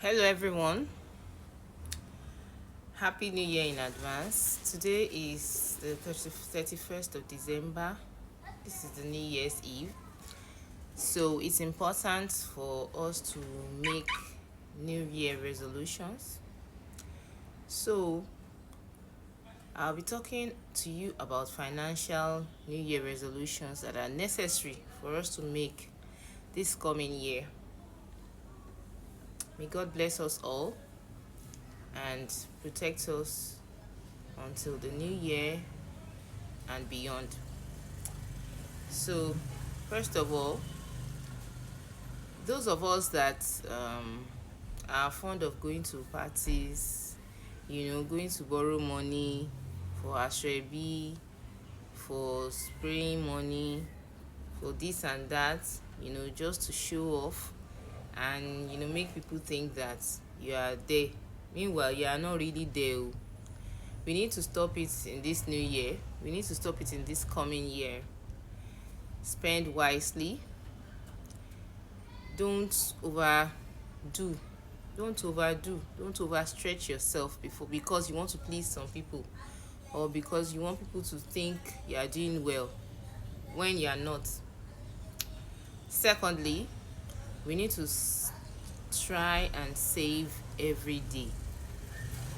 Hello, everyone. Happy New Year in advance. Today is the 31st of December. This is the New Year's Eve. So, it's important for us to make New Year resolutions. So, I'll be talking to you about financial New Year resolutions that are necessary for us to make this coming year. May God bless us all and protect us until the new year and beyond. So, first of all, those of us that are fond of going to parties, going to borrow money for ashrebi, for spraying money, for this and that, just to show off and make people think that you are there. Meanwhile, you are not really there. We need to stop it in this new year. We need to stop it in this coming year. Spend wisely. Don't overdo. Don't overdo. Don't overstretch yourself because you want to please some people, or because you want people to think you are doing well when you are not. Secondly, we need to try and save every day.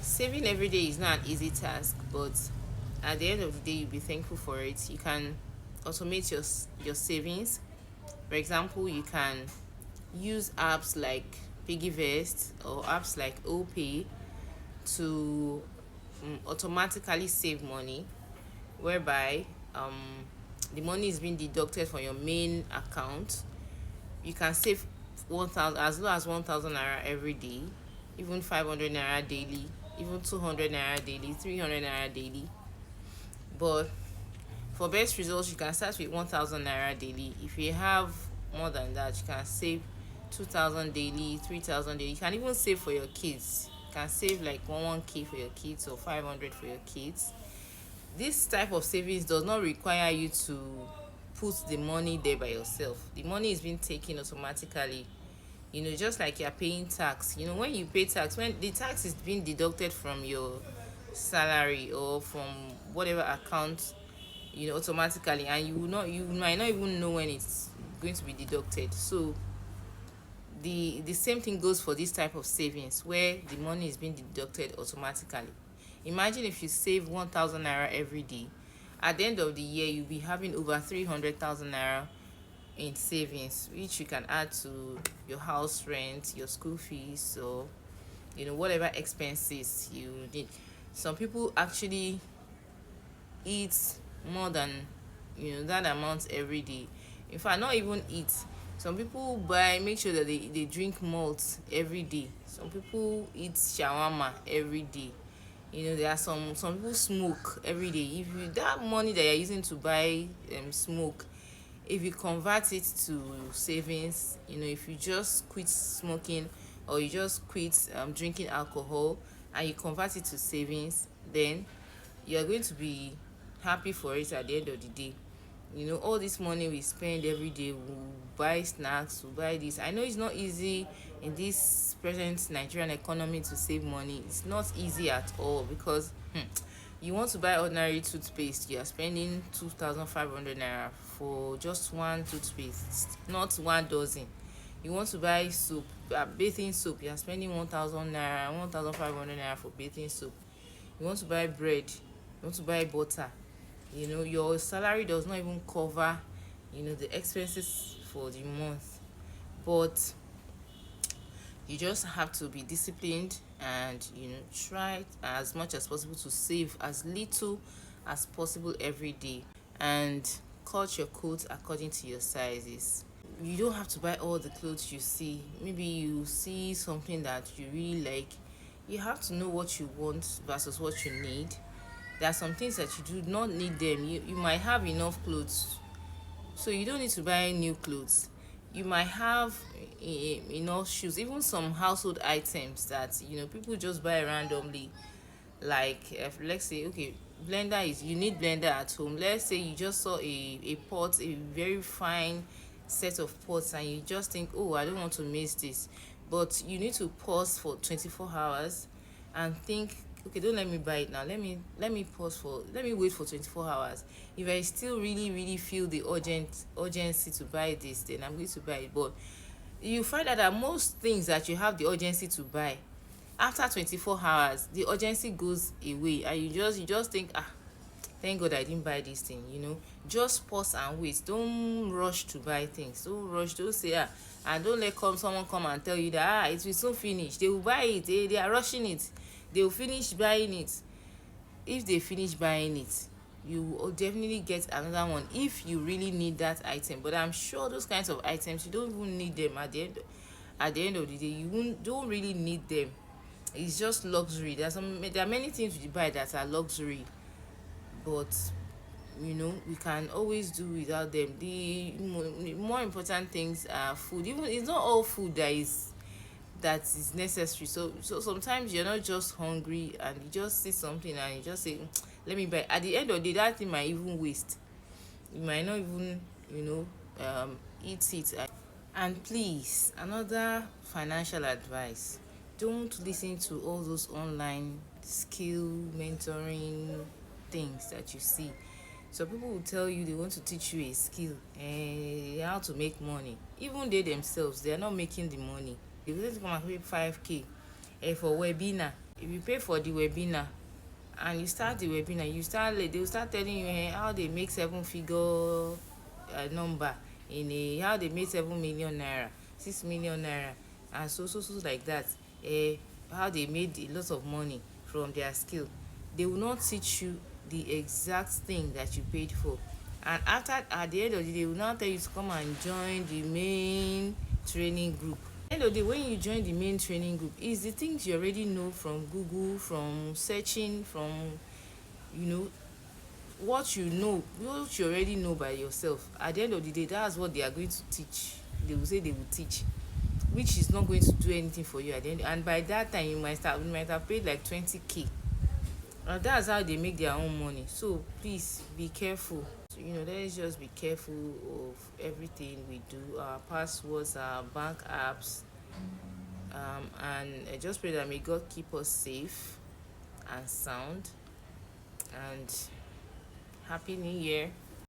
Saving every day is not an easy task, but at the end of the day, you'll be thankful for it. You can automate your savings. For example, you can use apps like PiggyVest or apps like OPay to automatically save money, whereby the money is being deducted from your main account. You can save 1,000 as low as 1,000 naira every day, even 500 naira daily, even 200 naira daily, 300 naira daily. But for best results, you can start with 1,000 naira daily. If you have more than that, you can save 2,000 daily, 3,000 daily. You can even save for your kids. You can save like 1k for your kids or 500 for your kids. This type of savings does not require you to put the money there by yourself. The money is being taken automatically, just like you're paying tax. When you pay tax, when the tax is being deducted from your salary or from whatever account, automatically, and you might not even know when it's going to be deducted. So the same thing goes for this type of savings where the money is being deducted automatically. Imagine if you save 1,000 naira every day. At the end of the year, you'll be having over 300,000 naira in savings, which you can add to your house rent, your school fees, or whatever expenses you need. Some people actually eat more than that amount every day. In fact, not even eat. Some people make sure that they drink malt every day. Some people eat shawarma every day. There are some people smoke every day. If you that money that you're using to buy smoke, if you convert it to savings, if you just quit smoking, or you just quit drinking alcohol, and you convert it to savings, then you're going to be happy for it at the end of the day. All this money we spend every day, we buy snacks, we buy this. I know it's not easy in this present Nigerian economy to save money. It's not easy at all, because you want to buy ordinary toothpaste, you are spending 2,500 naira for just one toothpaste, not 1 dozen. You want to buy soap, bathing soap, you are spending 1,000 naira, 1,500 naira for bathing soap. You want to buy bread, you want to buy butter. Your salary does not even cover the expenses for the month. But you just have to be disciplined and try as much as possible to save as little as possible every day, and cut your coat according to your sizes. You don't have to buy all the clothes you see. Maybe you see something that you really like. You have to know what you want versus what you need. There are some things that you do not need them. You might have enough clothes, so you don't need to buy new clothes. You might have enough shoes, even some household items that people just buy randomly. Like, let's say, okay, blender is you need blender at home. Let's say you just saw a pot, a very fine set of pots, and you just think, oh, I don't want to miss this. but you need to pause for 24 hours and think, okay, don't let me buy it now, let me wait for 24 hours. If I still really feel the urgency to buy this, then I'm going to buy it. But you find out that most things that you have the urgency to buy, after 24 hours the urgency goes away, and you just think, thank God I didn't buy this thing. Just pause and wait. Don't rush to buy things. Don't rush. Don't say, and don't let someone come and tell you that, it will soon finish. They will buy it. They are rushing it. They will finish buying it. If they finish buying it, you will definitely get another one if you really need that item. But I'm sure those kinds of items, you don't even need them at the end of the day. Don't really need them. It's just luxury. There are many things you buy that are luxury, but we can always do without them. The more important things are food. Even it's not all food that is necessary. So sometimes you're not just hungry and you just see something and you just say, let me buy. At the end of the day, that thing might even waste. You might not even eat it. And please, another financial advice: don't listen to all those online skill mentoring things that you see. So people will tell you they want to teach you a skill, how to make money. Even they themselves, they are not making the money. They will to come and pay 5k for webinar. If you pay for the webinar and you start the webinar, they will start telling you, how they make 7 figure number how they make 7 million naira, 6 million naira, and so like that. How they made a lot of money from their skill. They will not teach you the exact thing that you paid for. And at the end of the day, they will now tell you to come and join the main training group. At the end of the day, when you join the main training group, it's the things you already know from Google, from searching, from you know what you already know by yourself. At the end of the day, that's what they are going to teach. They will say they will teach, which is not going to do anything for you at the end. And by that time, you might have paid like 20k. And that's how they make their own money. So please be careful. So, let's just be careful of everything we do, our passwords, our bank apps. And I just pray that may God keep us safe and sound. And Happy New Year.